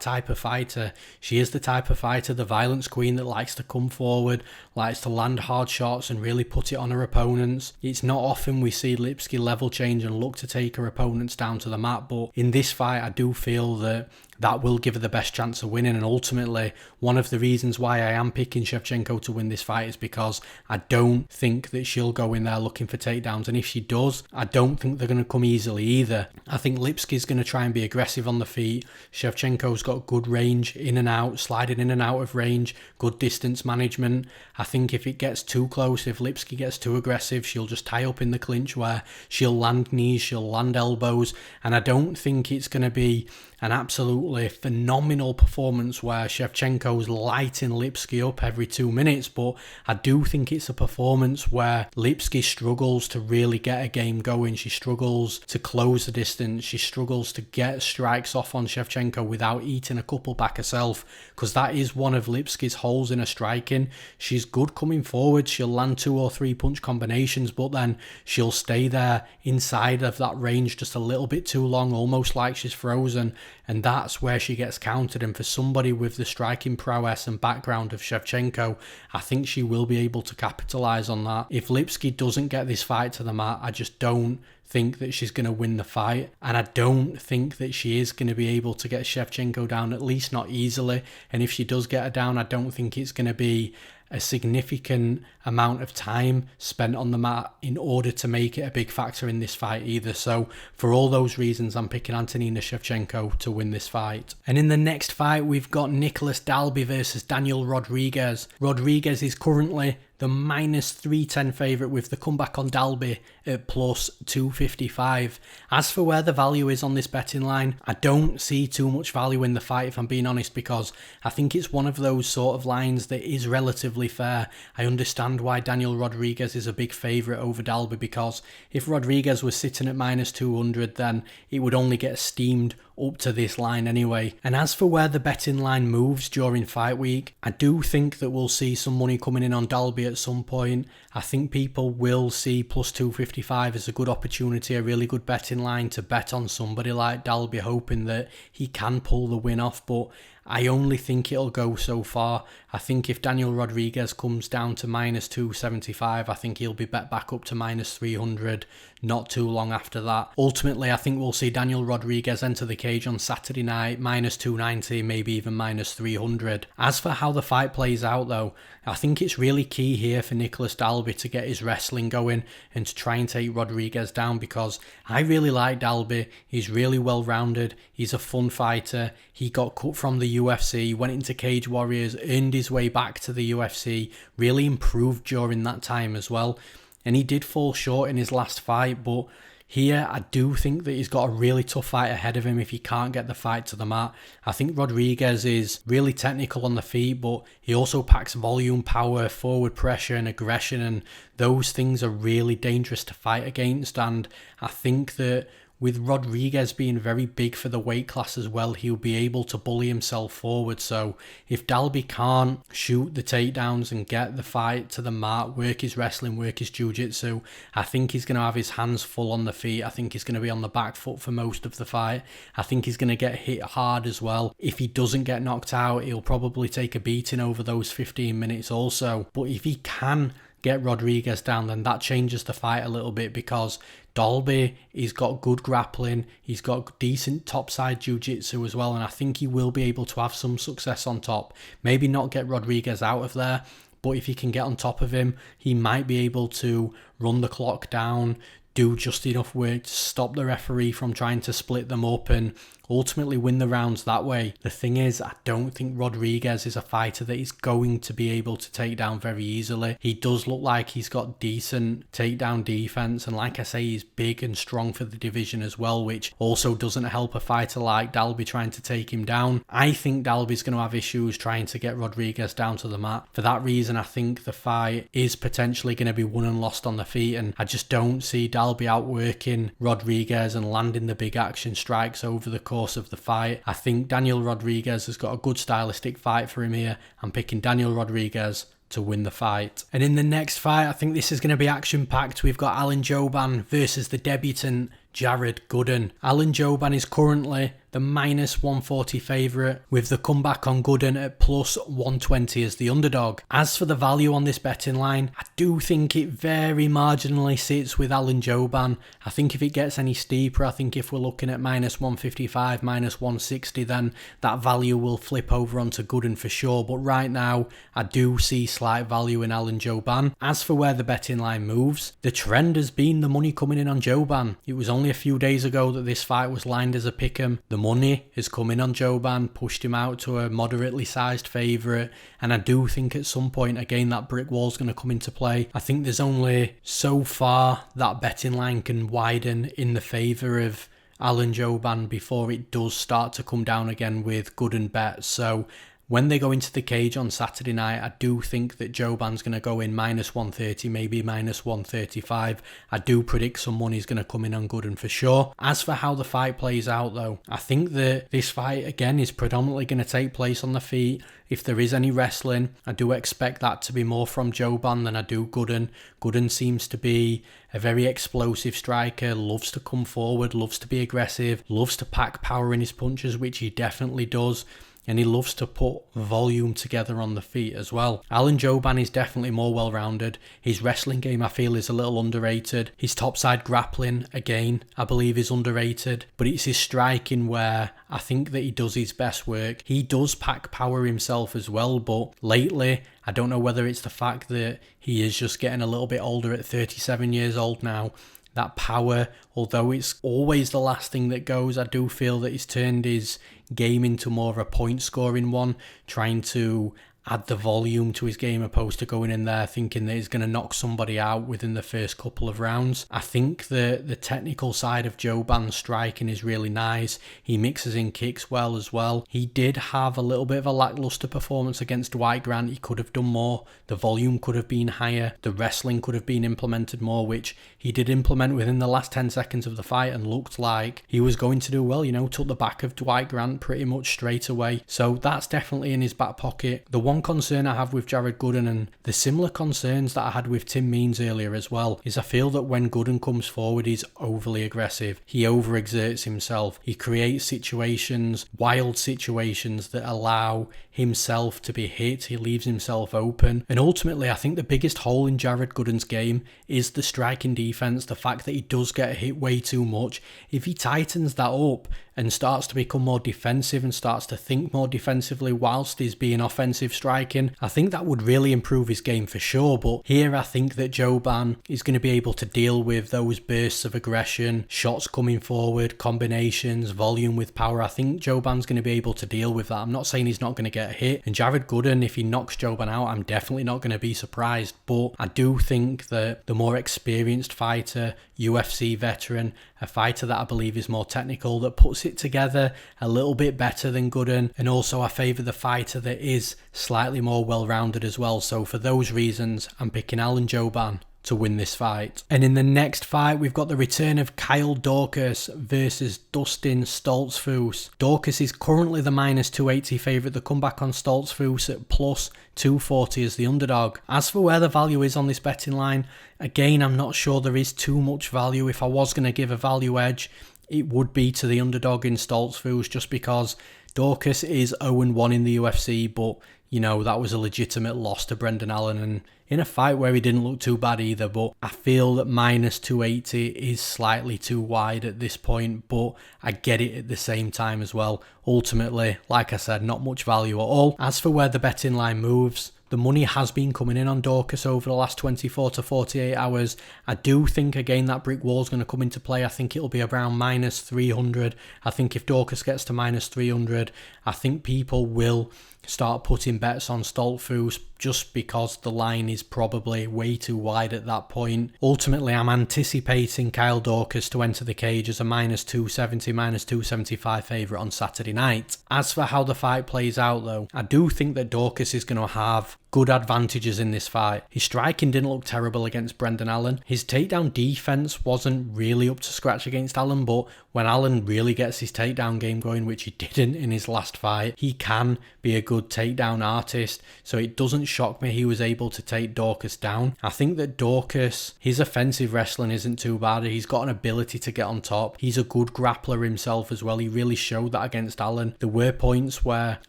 type of fighter. She is the type of fighter, the violence queen, that likes to come forward, likes to land hard shots and really put it on her opponents. It's not often we see Lipski level change and look to take her opponents down to the mat, but in this fight I do feel that will give her the best chance of winning. And ultimately, one of the reasons why I am picking Shevchenko to win this fight is because I don't think that she'll go in there looking for takedowns. And if she does, I don't think they're going to come easily either. I think Lipski's going to try and be aggressive on the feet. Shevchenko's got good range in and out, sliding in and out of range, good distance management. I think if it gets too close, if Lipski gets too aggressive, she'll just tie up in the clinch where she'll land knees, she'll land elbows. And I don't think it's going to be an absolutely phenomenal performance where Shevchenko's lighting Lipski up every 2 minutes, but I do think it's a performance where Lipski struggles to really get a game going. She struggles to close the distance. She struggles to get strikes off on Shevchenko without eating a couple back herself, because that is one of Lipski's holes in her striking. She's good coming forward. She'll land 2 or 3 punch combinations, but then she'll stay there inside of that range just a little bit too long, almost like she's frozen. And that's where she gets countered. And for somebody with the striking prowess and background of Shevchenko, I think she will be able to capitalise on that. If Lipski doesn't get this fight to the mat, I just don't think that she's going to win the fight. And I don't think that she is going to be able to get Shevchenko down, at least not easily. And if she does get her down, I don't think it's going to be a significant amount of time spent on the mat in order to make it a big factor in this fight either. So for all those reasons, I'm picking Antonina Shevchenko to win this fight. And in the next fight, we've got Nicolas Dalby versus Daniel Rodriguez. Rodriguez is currently the -310 favourite, with the comeback on Dalby at +255. As for where the value is on this betting line, I don't see too much value in the fight, if I'm being honest, because I think it's one of those sort of lines that is relatively fair. I understand why Daniel Rodriguez is a big favourite over Dalby, because if Rodriguez was sitting at -200, then it would only get steamed up to this line anyway. And as for where the betting line moves during fight week, I do think that we'll see some money coming in on Dalby at some point. I think people will see +255 as a good opportunity, a really good betting line to bet on somebody like Dalby, hoping that he can pull the win off, but I only think it'll go so far. I think if Daniel Rodriguez comes down to -275, I think he'll be bet back up to -300 not too long after that. Ultimately, I think we'll see Daniel Rodriguez enter the cage on Saturday night, -290, maybe even -300. As for how the fight plays out though, I think it's really key here for Nicolas Dalby to get his wrestling going and to try and take Rodriguez down, because I really like Dalby. He's really well rounded. He's a fun fighter. He got cut from the UFC, went into Cage Warriors, earned his way back to the UFC, really improved during that time as well. And he did fall short in his last fight, but here I do think that he's got a really tough fight ahead of him if he can't get the fight to the mat. I think Rodriguez is really technical on the feet, but he also packs volume, power, forward pressure and aggression, and those things are really dangerous to fight against. And I think that with Rodriguez being very big for the weight class as well, he'll be able to bully himself forward. So if Dalby can't shoot the takedowns and get the fight to the mat, work his wrestling, work his jiu-jitsu, I think he's going to have his hands full on the feet. I think he's going to be on the back foot for most of the fight. I think he's going to get hit hard as well. If he doesn't get knocked out, he'll probably take a beating over those 15 minutes also. But if he can get Rodriguez down, then that changes the fight a little bit, because Dalby, he's got good grappling, he's got decent topside jiu-jitsu as well, and I think he will be able to have some success on top. Maybe not get Rodriguez out of there, but if he can get on top of him, he might be able to run the clock down, do just enough work to stop the referee from trying to split them up, and ultimately win the rounds that way. The thing is, I don't think Rodriguez is a fighter that is going to be able to take down very easily. He does look like he's got decent takedown defense, and like I say, he's big and strong for the division as well, which also doesn't help a fighter like Dalby trying to take him down. I think Dalby's going to have issues trying to get Rodriguez down to the mat. For that reason, I think the fight is potentially going to be won and lost on the feet, and I just don't see Dalby outworking Rodriguez and landing the big action strikes over the course of the fight. I think Daniel Rodriguez has got a good stylistic fight for him here. I'm picking Daniel Rodriguez to win the fight. And in the next fight, I think this is going to be action-packed. We've got Alan Jouban versus the debutant Jared Gooden. Alan Jouban is currently the -140 favourite, with the comeback on Gooden at +120 as the underdog. As for the value on this betting line, I do think it very marginally sits with Alan Jouban. I think if it gets any steeper, I think if we're looking at -155, -160, then that value will flip over onto Gooden for sure. But right now, I do see slight value in Alan Jouban. As for where the betting line moves, the trend has been the money coming in on Jouban. It was only a few days ago that this fight was lined as a pick'em. The money has come in on Jouban, pushed him out to a moderately sized favourite, and I do think at some point again that brick wall's going to come into play. I think there's only so far that betting line can widen in the favour of Alan Jouban before it does start to come down again with Gooden bets. So when they go into the cage on Saturday night, I do think that Jouban's going to go in -130, maybe -135. I do predict some money's going to come in on Gooden for sure. As for how the fight plays out though, I think that this fight again is predominantly going to take place on the feet. If there is any wrestling, I do expect that to be more from Jouban than I do Gooden. Gooden seems to be a very explosive striker, loves to come forward, loves to be aggressive, loves to pack power in his punches, which he definitely does. And he loves to put volume together on the feet as well. Alan Jouban is definitely more well-rounded. His wrestling game, I feel, is a little underrated. His topside grappling, again, I believe is underrated. But it's his striking where I think that he does his best work. He does pack power himself as well, but lately, I don't know whether it's the fact that he is just getting a little bit older at 37 years old now. That power, although it's always the last thing that goes, I do feel that he's turned his game into more of a point scoring one, trying to add the volume to his game opposed to going in there thinking that he's going to knock somebody out within the first couple of rounds. I think the technical side of Jouban's striking is really nice. He mixes in kicks well as well. He did have a little bit of a lackluster performance against Dwight Grant. He could have done more. The volume could have been higher. The wrestling could have been implemented more, which he did implement within the last 10 seconds of the fight and looked like he was going to do well. You know, took the back of Dwight Grant pretty much straight away. So that's definitely in his back pocket. The one concern I have with Jared Gooden, and the similar concerns that I had with Tim Means earlier as well, is I feel that when Gooden comes forward, he's overly aggressive. He overexerts himself. He creates situations, wild situations that allow himself to be hit. He leaves himself open. And ultimately, I think the biggest hole in Jared Gooden's game is the striking defense, the fact that he does get hit way too much. If he tightens that up and starts to become more defensive and starts to think more defensively whilst he's being offensive striking, I think that would really improve his game for sure. But here I think that Jouban is going to be able to deal with those bursts of aggression, shots coming forward, combinations, volume with power. I think Jouban's going to be able to deal with that. I'm not saying he's not going to get hit. And Jared Gooden, if he knocks Jouban out, I'm definitely not going to be surprised. But I do think that the more experienced fighter, UFC veteran, a fighter that I believe is more technical, that puts it together a little bit better than Gooden, and also I favour the fighter that is slightly more well-rounded as well. So for those reasons, I'm picking Alan Jouban to win this fight. And in the next fight, we've got the return of Kyle Daukaus versus Dustin Stoltzfus. Daukaus is currently the -280 favourite. The comeback on Stoltzfus at +240 as the underdog. As for where the value is on this betting line, again, I'm not sure there is too much value. If I was going to give a value edge, it would be to the underdog in Stoltzfus, just because Daukaus is 0-1 in the UFC, but you know, that was a legitimate loss to Brendan Allen, and in a fight where he didn't look too bad either. But I feel that -280 is slightly too wide at this point, but I get it at the same time as well. Ultimately, like I said, not much value at all. As for where the betting line moves, the money has been coming in on Daukaus over the last 24 to 48 hours. I do think, again, that brick wall is going to come into play. I think it'll be around minus 300. I think if Daukaus gets to minus 300, I think people will start putting bets on Stoltzfus just because the line is probably way too wide at that point. Ultimately, I'm anticipating Kyle Daukaus to enter the cage as a minus 270, minus 275 favourite on Saturday night. As for how the fight plays out though, I do think that Daukaus is going to have good advantages in this fight. His striking didn't look terrible against Brendan Allen. His takedown defense wasn't really up to scratch against Allen, but when Allen really gets his takedown game going, which he didn't in his last fight, he can be a good takedown artist. So it doesn't shock me he was able to take Daukaus down. I think that Daukaus, his offensive wrestling isn't too bad. He's got an ability to get on top. He's a good grappler himself as well. He really showed that against Allen. There were points where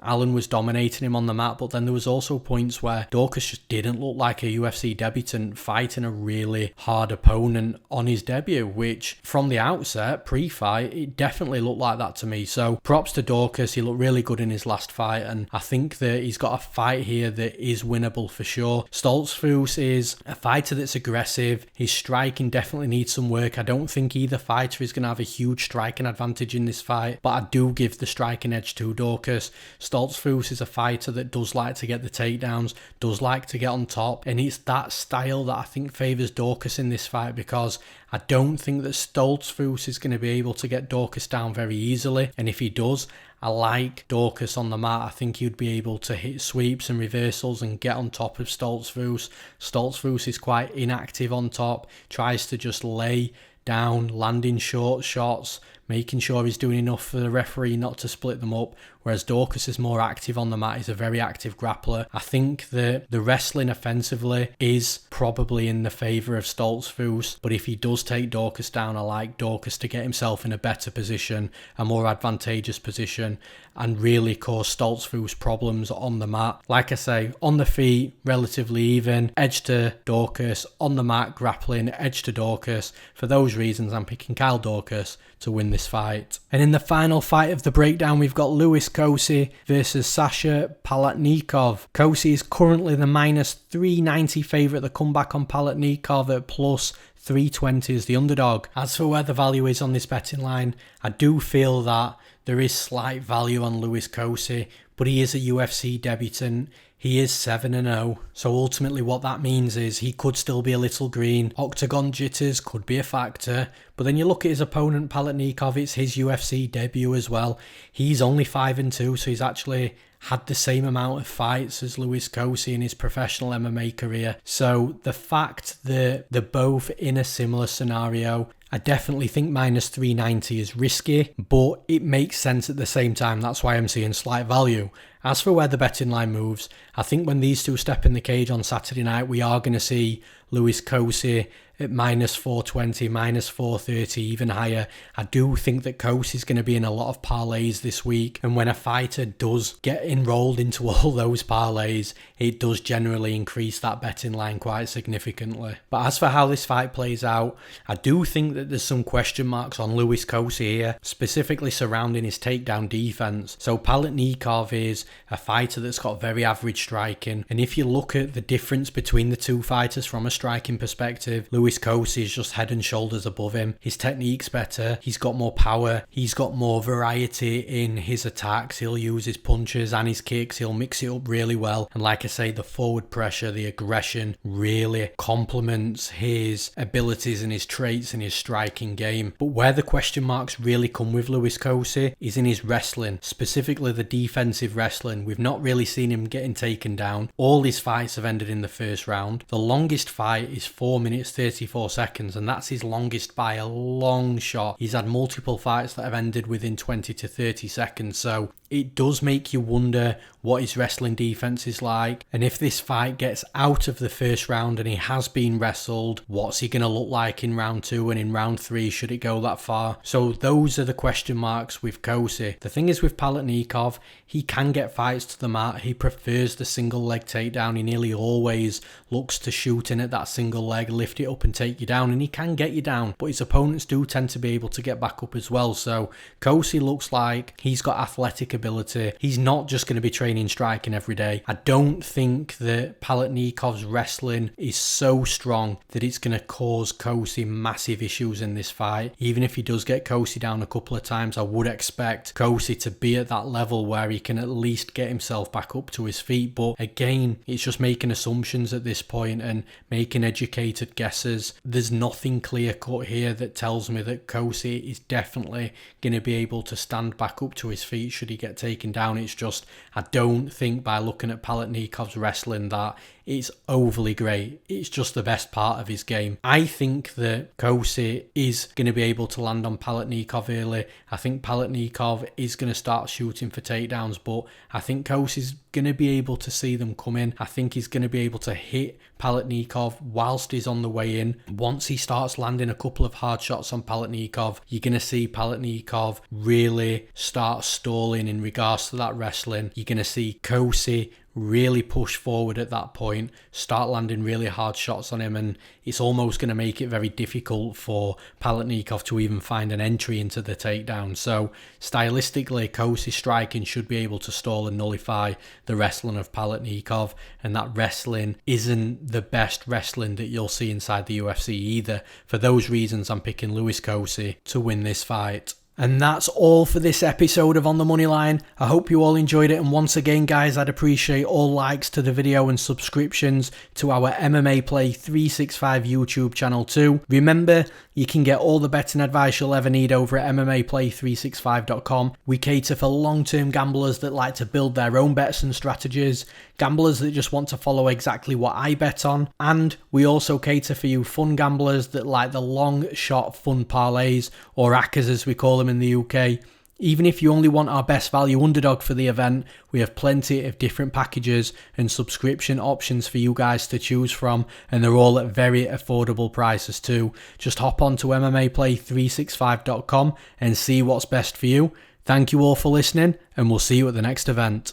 Allen was dominating him on the mat, but then there was also points where Daukaus just didn't look like a UFC debutant fighting a really hard opponent on his debut, which from the outset, pre-fight, it definitely looked like that to me. So props to Daukaus. He looked really good in his last fight, and I think that he's got a fight here that is winnable for sure. Stoltzfus is a fighter that's aggressive. His striking definitely needs some work. I don't think either fighter is going to have a huge striking advantage in this fight, but I do give the striking edge to Daukaus. Stoltzfus is a fighter that does like to get the takedowns, does like to get on top, and it's that style that I think favours Daukaus in this fight, because I don't think that Stoltzfus is going to be able to get Daukaus down very easily, and if he does, I like Daukaus on the mat. I think he'd be able to hit sweeps and reversals and get on top of Stoltzfus. Stoltzfus is quite inactive on top, tries to just lay down, landing short shots, making sure he's doing enough for the referee not to split them up, whereas Daukaus is more active on the mat. He's a very active grappler. I think that the wrestling offensively is probably in the favour of Stoltzfus, but if he does take Daukaus down, I like Daukaus to get himself in a better position, a more advantageous position, and really cause Stoltzfus problems on the mat. Like I say, on the feet, relatively even, edge to Daukaus, on the mat, grappling, edge to Daukaus. For those reasons, I'm picking Kyle Daukaus to win this fight. And in the final fight of the breakdown, we've got Louis Cosce versus Sasha Palatnikov. Cosce is currently the minus 390 favourite. The comeback on Palatnikov at plus 320 is the underdog. As for where the value is on this betting line, I do feel that there is slight value on Louis Cosce, but he is a UFC debutant. He is 7-0, so ultimately what that means is he could still be a little green. Octagon jitters could be a factor, but then you look at his opponent Palatnikov, it's his UFC debut as well. He's only 5-2, so he's actually had the same amount of fights as Louis Cosce in his professional MMA career. So the fact that they're both in a similar scenario, I definitely think minus 390 is risky, but it makes sense at the same time. That's why I'm seeing slight value. As for where the betting line moves, I think when these two step in the cage on Saturday night, we are going to see Louis Cosce at minus 420, minus 430, even higher. I do think that Cosce is going to be in a lot of parlays this week, and when a fighter does get enrolled into all those parlays, it does generally increase that betting line quite significantly. But as for how this fight plays out, I do think that there's some question marks on Louis Cosce here, specifically surrounding his takedown defense. So Palatnikov is a fighter that's got very average striking, and if you look at the difference between the two fighters from a striking perspective, Louis Cosce is just head and shoulders above him. His technique's better, he's got more power, he's got more variety in his attacks. He'll use his punches and his kicks, he'll mix it up really well, and like I say, the forward pressure, the aggression really complements his abilities and his traits in his striking game. But where the question marks really come with Louis Cosce is in his wrestling, specifically the defensive wrestling. We've not really seen him getting taken down. All his fights have ended in the first round. The longest fight is 4 minutes 34 seconds, and that's his longest by a long shot. He's had multiple fights that have ended within 20 to 30 seconds, so it does make you wonder what his wrestling defense is like, and if this fight gets out of the first round and he has been wrestled, what's he going to look like in round 2 and in round 3 should it go that far? So those are the question marks with Cosce. The thing is with Palatnikov, he can get fights to the mat. He prefers the single leg takedown. He nearly always looks to shoot in at that single leg, lift it up and take you down, and he can get you down, but his opponents do tend to be able to get back up as well. So Kosi looks like he's got athletic ability. He's not just going to be training striking every day. I don't think that Palatnikov's wrestling is so strong that it's going to cause Kosi massive issues in this fight. Even if he does get Kosi down a couple of times, I would expect Kosi to be at that level where he can at least get himself back up to his feet. But again, it's just making assumptions at this point and making educated guesses. There's nothing clear cut here that tells me that Kosi is definitely going to be able to stand back up to his feet should he get taken down. It's just, I don't think by looking at Palatnikov's wrestling that it's overly great. It's just the best part of his game. I think that Kosi is going to be able to land on Palatnikov early. I think Palatnikov is going to start shooting for takedowns, but I think Kosi's going to be able to see them come in. I think he's going to be able to hit Palatnikov whilst he's on the way in. Once he starts landing a couple of hard shots on Palatnikov, you're going to see Palatnikov really start stalling in regards to that wrestling. You're going to see Kosi really push forward at that point, start landing really hard shots on him, and it's almost going to make it very difficult for Palatnikov to even find an entry into the takedown. So stylistically, Kosi's striking should be able to stall and nullify the wrestling of Palatnikov, and that wrestling isn't the best wrestling that you'll see inside the UFC either. For those reasons, I'm picking Louis Kosi to win this fight. And that's all for this episode of On the Moneyline. I hope you all enjoyed it, and once again guys, I'd appreciate all likes to the video and subscriptions to our MMAPlay365 YouTube channel too. Remember, you can get all the betting advice you'll ever need over at MMAPlay365.com. We cater for long-term gamblers that like to build their own bets and strategies, gamblers that just want to follow exactly what I bet on, and we also cater for you fun gamblers that like the long shot fun parlays, or ACCAs as we call them in the UK. Even if you only want our best value underdog for the event, we have plenty of different packages and subscription options for you guys to choose from, and they're all at very affordable prices too. Just hop on to MMAPlay365.com and see what's best for you. Thank you all for listening, and we'll see you at the next event.